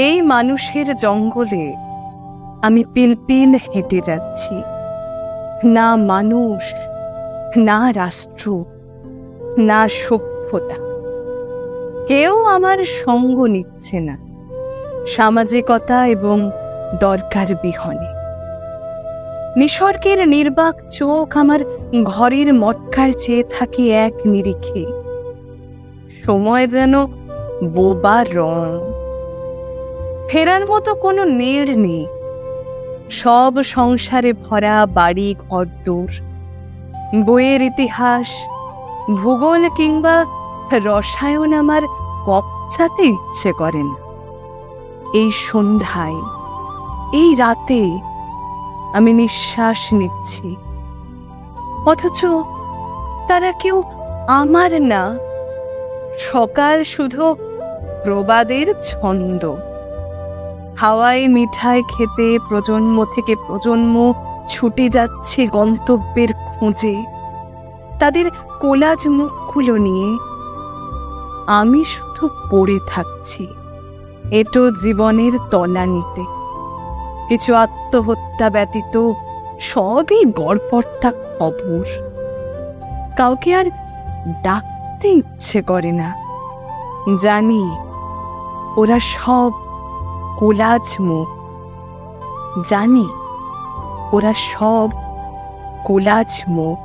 এই মানুষের জঙ্গলে আমি পিলপিল হেঁটে যাচ্ছি। না মানুষ, না রাষ্ট্র, না সভ্যতা, কেউ আমার সঙ্গ নিচ্ছে না সামাজিকতা এবং দরকার বিহনে। নিসর্গের নির্বাক চোখ আমার ঘরের মটকার চেয়ে থাকে এক নিরিখে। সময় যেন বোবা রং, ফেরার মতো কোনো নেড় নেই। সব সংসারে ভরা বাড়ি ঘরদোর, বইয়ের ইতিহাস, ভূগোল কিংবা রসায়ন আমার কপচাতে ইচ্ছে করে না। এই সন্ধ্যায়, এই রাতে আমি নিঃশ্বাস নিচ্ছি, অথচ তারা কেউ আমার না। সকাল শুধু প্রবাদের ছন্দ। হাওয়ায় মিঠাই খেতে প্রজন্ম থেকে প্রজন্ম ছুটে যাচ্ছে গন্তব্যের খোঁজে, তাদের কোলাজ মুখগুলো নিয়ে। আমি শুধু পড়ে থাকছি এটো জীবনের তলানিতে। কিছু আত্মহত্যা ব্যতীত সবই গড়পড়তা খবর। কাউকে আর ডাকতে ইচ্ছে করে না। জানি ওরা সব কোলাজ মুখ, জানি ওরা সব কোলাজ মুখ।